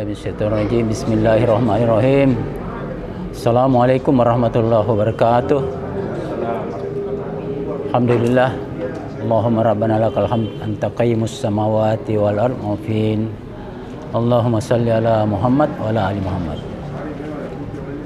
A'udzubillahi Bismillahirrahmanirrahim. Assalamualaikum warahmatullahi wabarakatuh. Alhamdulillah. Allahumma rabbana lakal hamd anta qayyimus samawati wal ardh mufin. Allahumma salli ala Muhammad wa ala ali Muhammad.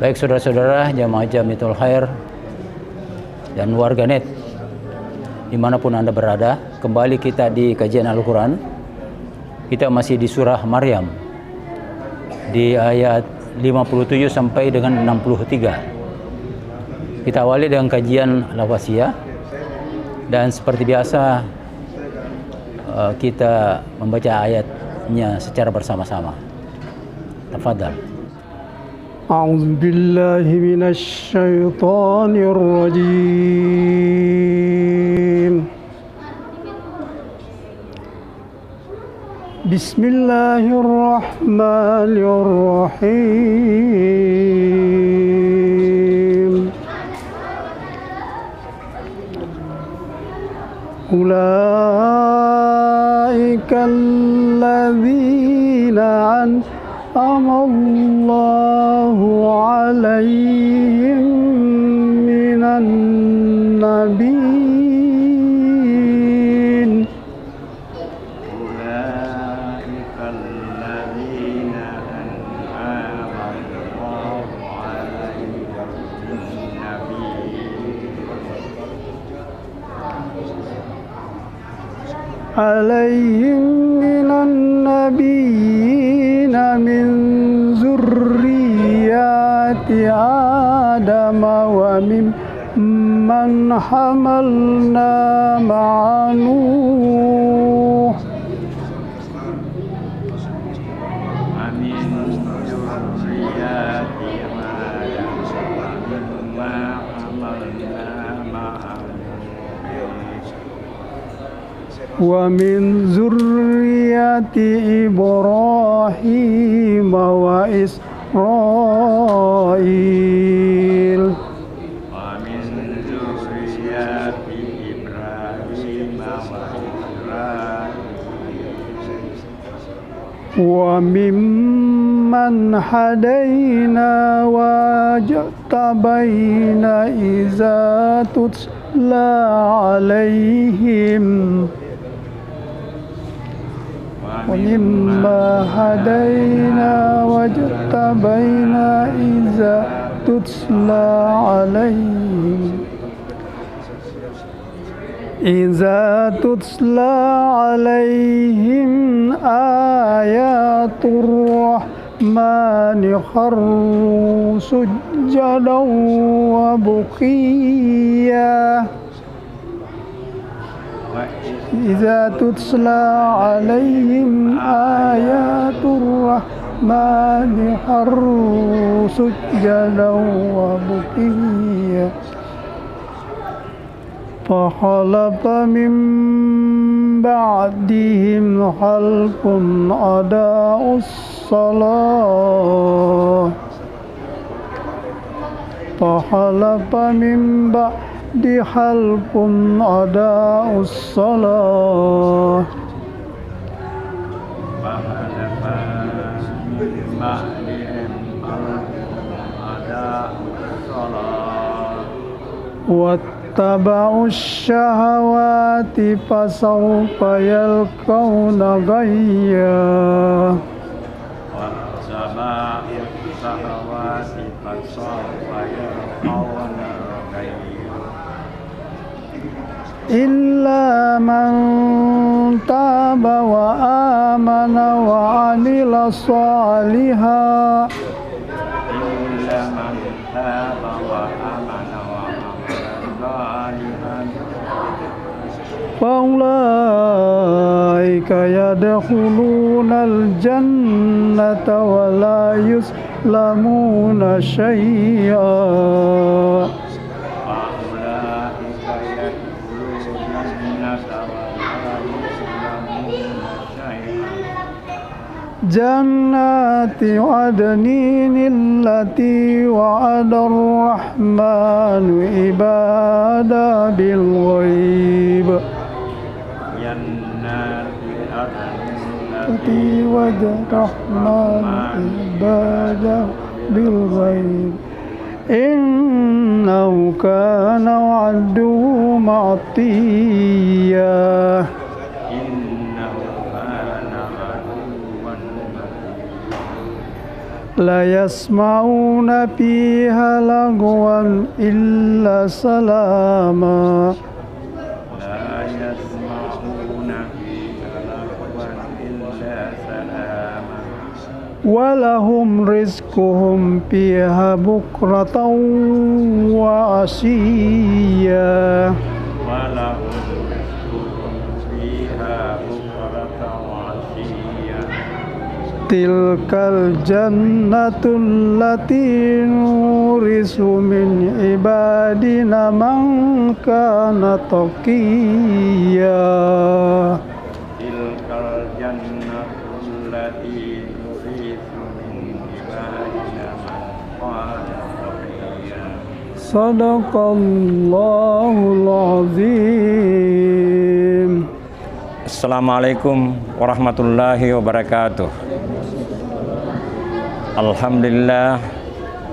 Baik saudara-saudara jamaah Jamiatul Khair dan warganet dimanapun Anda berada, kembali kita di kajian Al-Quran. Kita masih di surah Maryam di ayat 57 sampai dengan 63. Kita awali dengan kajian Al-Wasiyah, dan seperti biasa kita membaca ayatnya secara bersama-sama. Tafadhal. A'udzu billahi minasy syaithanir rajim. Bismillahirrahmanirrahim. Ulaika alladzina an'ama Allahu 'alaihim minan nabiyyin. عليهم من النبيين من ذريات آدم وممن حملنا مع نوح ومن ذرية إبراهيم وإسرائيل وممن هدينا واجتبينا إذا تتلى عليهم ومما هدينا واجتبينا إذا تتلى عليهم آيات الرحمن خروا سجدا وبكيا إذا تتلى عليهم آيات الرحمن خروا سجدا وبكيا فخلف من بعدهم خلف أضاعوا الصلاة فخلف من بعد خلف أضاعوا الصلاة واتبعوا الشهوات فسوف يلقون غيا إلا من تاب وآمن وعمل صالحا فأولئك يدخلون الجنة ولا يظلمون شيئا جنات عدن التي وعد الرحمن عباده بالغيب جنات عدن وجه الرحمن عباده بالغيب إنه كان وعده مأتيا لا يسمعون فيها لغوا إلا سلاما ولهم رزقهم فيها بكرة وعشيا تلك الجنة التي نورث من عبادنا من كان تقيا Sadaqallahul azim. Assalamualaikum warahmatullahi wabarakatuh. Alhamdulillah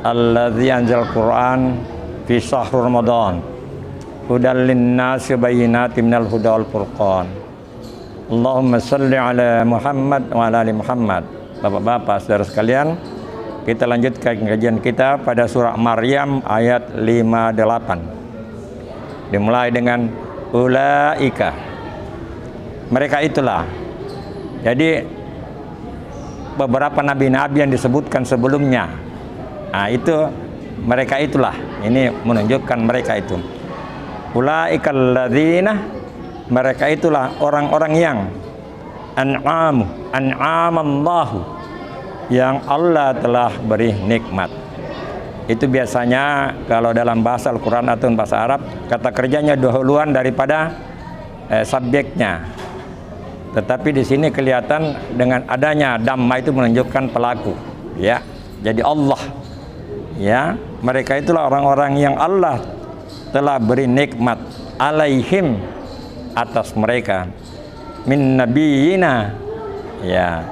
alladzi anzal Qur'an fi syahr Ramadan hudal linnasi bayyinatin minal huda wal furqan. Allahumma shalli ala Muhammad wa ala ali Muhammad. Bapak-bapak, saudara sekalian, kita lanjutkan kajian kita pada surah Maryam ayat 58. Dimulai dengan ulaika. Mereka itulah. Jadi beberapa nabi-nabi yang disebutkan sebelumnya. Nah, itu mereka itulah. Ini menunjukkan mereka itu. Ulaikal ladzina, mereka itulah orang-orang yang an'amallahu, yang Allah telah beri nikmat. Itu biasanya kalau dalam bahasa Al-Quran atau bahasa Arab, kata kerjanya dahuluan daripada subjeknya. Tetapi di sini kelihatan dengan adanya dhamma itu menunjukkan pelaku, ya. Jadi Allah, ya, mereka itulah orang-orang yang Allah telah beri nikmat alaihim, atas mereka, min nabiyina, ya.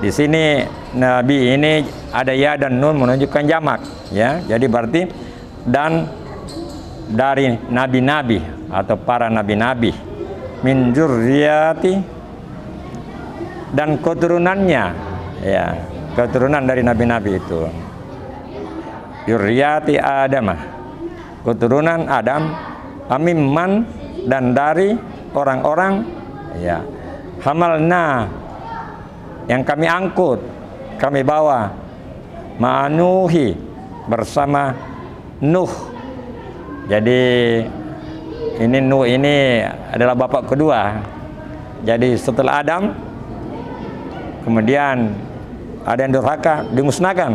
Di sini nabi ini ada ya dan nun menunjukkan jamak, ya. Jadi berarti dan dari nabi-nabi atau para nabi-nabi, min dzurriyyati, dan keturunannya, ya, keturunan dari nabi-nabi itu. Dzurriyyati Adam, keturunan Adam, amimman, dan dari orang-orang, ya, hamalna, yang kami angkut, kami bawa, ma'anuhi, bersama Nuh. Jadi ini Nuh ini adalah bapak kedua. Jadi setelah Adam, kemudian ada yang durhaka, dimusnahkan.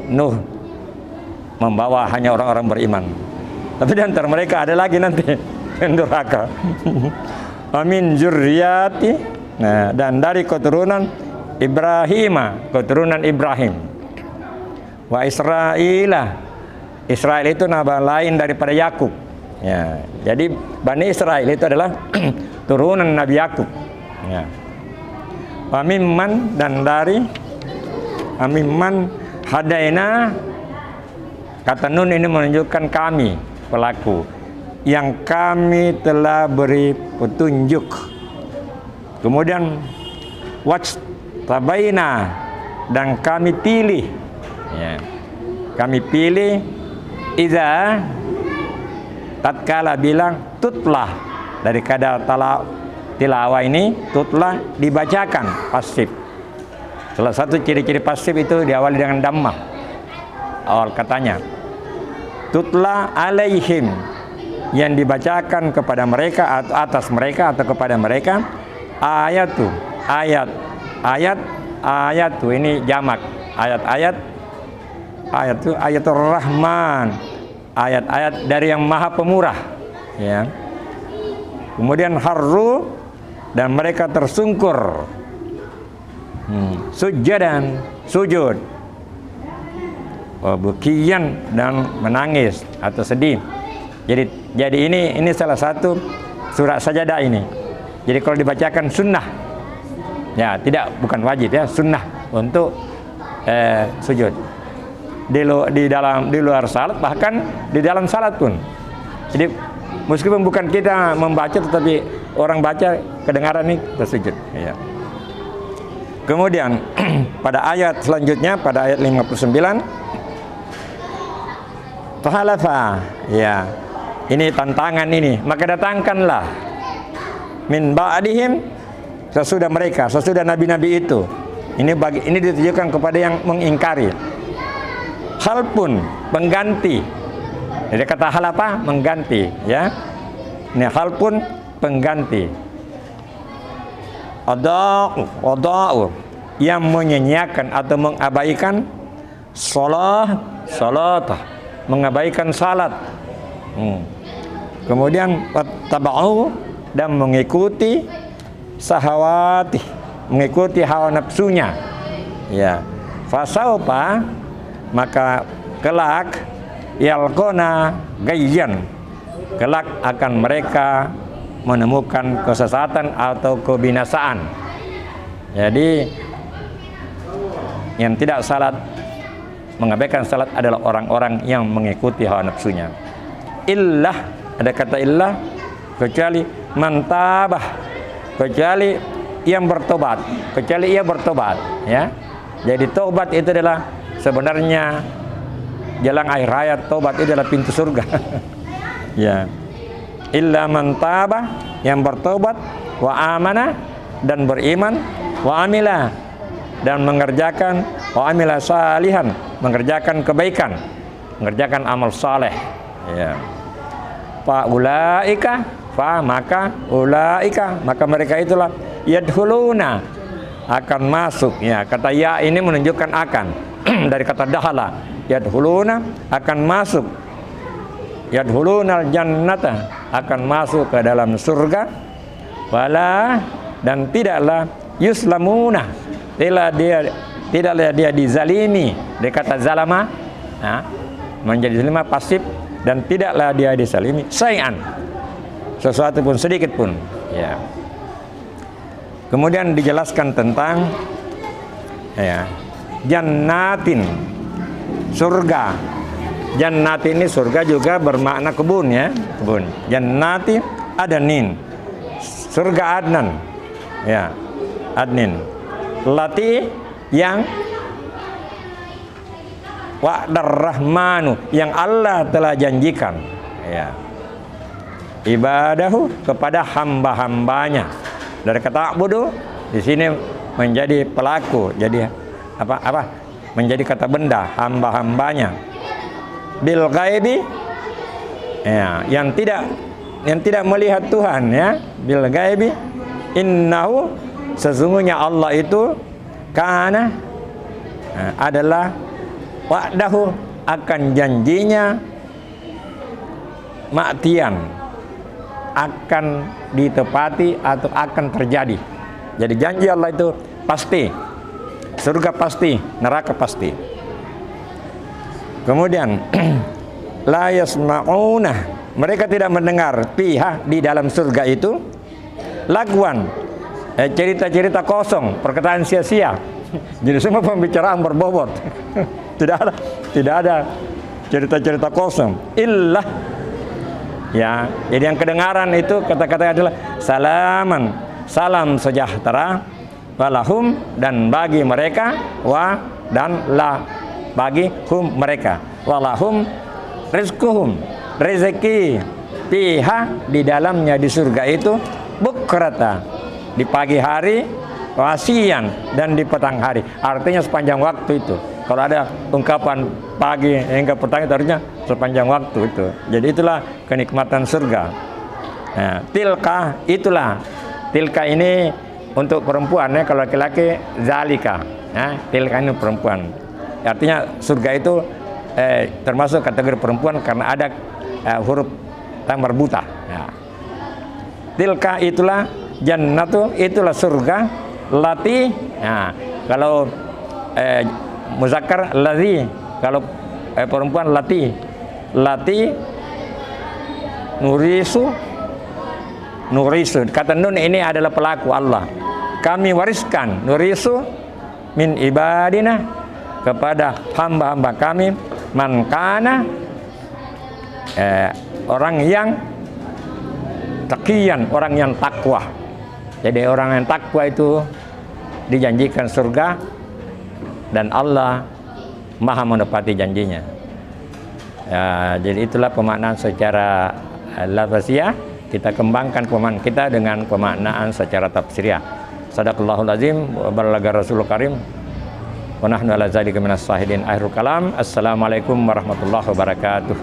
Nuh membawa hanya orang-orang beriman. Tapi di antara mereka ada lagi nanti yang durhaka. Amin dzurriyyati. Nah, dan dari keturunan Ibrahim, keturunan Ibrahim. Wa Israila, Israel itu nama lain daripada Yakub. Ya, jadi Bani Israel itu adalah turunan Nabi Yakub. Ya. Wa mimman, dan dari amimman hadaina, kata nun ini menunjukkan kami, pelaku, yang kami telah beri petunjuk. Kemudian wajtabaina, dan kami pilih, ya, kami pilih iza, tatkala bilang tutlah, dari kata tilawah ini tutlah, dibacakan, pasif. Salah satu ciri-ciri pasif itu diawali dengan dhammah awal katanya. Tutlah alaihim, yang dibacakan kepada mereka atau atas mereka atau kepada mereka, ayatu, ayat tuh ini jamak, ayat tuh ayatul rahman, ayat-ayat dari yang maha pemurah, ya. Kemudian harru, dan mereka tersungkur, sujadan, sujud, bukian, dan menangis atau sedih. Jadi ini salah satu surat sajadah ini. Jadi kalau dibacakan sunnah, Ya, tidak, bukan wajib ya, sunnah untuk sujud. Di luar salat, bahkan di dalam salat pun. Jadi meskipun bukan kita membaca, tetapi orang baca kedengaran nih tersujud. Ya. Kemudian pada ayat selanjutnya, pada ayat 59, fahalafa, ya, ini tantangan ini, maka datangkanlah min ba'dihim, sesudah mereka, sesudah nabi-nabi itu. Ini ditujukan kepada yang mengingkari. Khalpun, pengganti. Jadi kata halafa, mengganti, ya. Ini khalpun, pengganti. Ada'u, yang menyanyiakan atau mengabaikan salat, mengabaikan salat. Kemudian tabau, dan mengikuti sahawati, mengikuti hawa nafsunya. Ya. Fasaupa, maka kelak yalqona gayyan, kelak akan mereka menemukan kesesatan atau kebinasaan. Jadi yang tidak salat, mengabaikan salat adalah orang-orang yang mengikuti hawa nafsunya. Illah, ada kata illah, kecuali mantabah, kecuali yang bertobat, kecuali ia bertobat, ya. Jadi tobat itu adalah sebenarnya jalan akhir hayat. Tobat itu adalah pintu surga. Ya. Illa man taba, yang bertobat, wa amana, dan beriman, wa amila, dan mengerjakan, wa amila salihan, mengerjakan kebaikan, mengerjakan amal saleh. Ya. Fa ulaika, fa maka ulaika, maka mereka itulah yadkhuluna, akan masuk. Ya, kata ya ini menunjukkan akan. Dari kata dahala, yadkhuluna, akan masuk. Yadkhulunal jannata, akan masuk ke dalam surga. Wala, dan tidaklah yuslamuna, tidaklah dia dizalimi. Dia kata zalama, nah, menjadi zalima pasif, dan tidaklah dia dizalimi syai'an, sesuatu pun, sedikit pun. Ya. Kemudian dijelaskan tentang, ya, jannatin, surga. Jannati ini surga juga bermakna kebun, ya, kebun. Jannati adanin, surga Adnan, ya, Adnin. Lati, yang wa'dar rahmanu, yang Allah telah janjikan, ya, ibadahu, kepada hamba-hambanya. Dari kata abudu di sini menjadi pelaku, jadi apa menjadi kata benda, hamba-hambanya. Bil ghaibi, ya, yang tidak melihat Tuhan, ya, bil ghaibi. Innahu, sesungguhnya Allah itu kana, adalah wa'dahu, akan janjinya ma'tian, akan ditepati atau akan terjadi. Jadi janji Allah itu pasti, surga pasti, neraka pasti. Kemudian la yasma'una, mereka tidak mendengar fiha, di dalam surga itu, lagwan, cerita-cerita kosong, perkataan sia-sia. Jadi semua pembicaraan berbobot. Tidak ada cerita-cerita kosong. Illah, ya, jadi yang kedengaran itu kata-kata adalah salaman, salam sejahtera, walahum, dan bagi mereka, wa, dan la, bagi hum, mereka, walahum rizquhum, rezeki, fiha, di dalamnya, di surga itu, bukrata, di pagi hari, wasian, dan di petang hari. Artinya sepanjang waktu itu. Kalau ada ungkapan pagi hingga petang, itu artinya sepanjang waktu itu. Jadi itulah kenikmatan surga. Nah, tilka, itulah. Tilka ini untuk perempuan, ya. Kalau laki-laki zalika, ya. Tilka ini perempuan. Artinya surga itu termasuk kategori perempuan karena ada huruf marbuta. Ya. Tilka, itulah, jannatu, itulah surga, lati. Nah, kalau muzakkar ladzi, kalau perempuan lati, nurisu. Kata nun ini adalah pelaku Allah. kami wariskan, nurisu min ibadina, kepada hamba-hamba kami, man kana, orang yang taqiyan, orang yang takwa. Jadi orang yang takwa itu dijanjikan surga dan Allah maha menepati janjinya. Ya, jadi itulah pemaknaan secara lafaziyah. Kita kembangkan pemahaman kita dengan pemaknaan secara tafsiriyah. Sadaqallahul azim wa balaga rasulul karim wa nahnu ala zalika minas syahidin. Akhirul kalam. Assalamualaikum warahmatullahi wabarakatuh.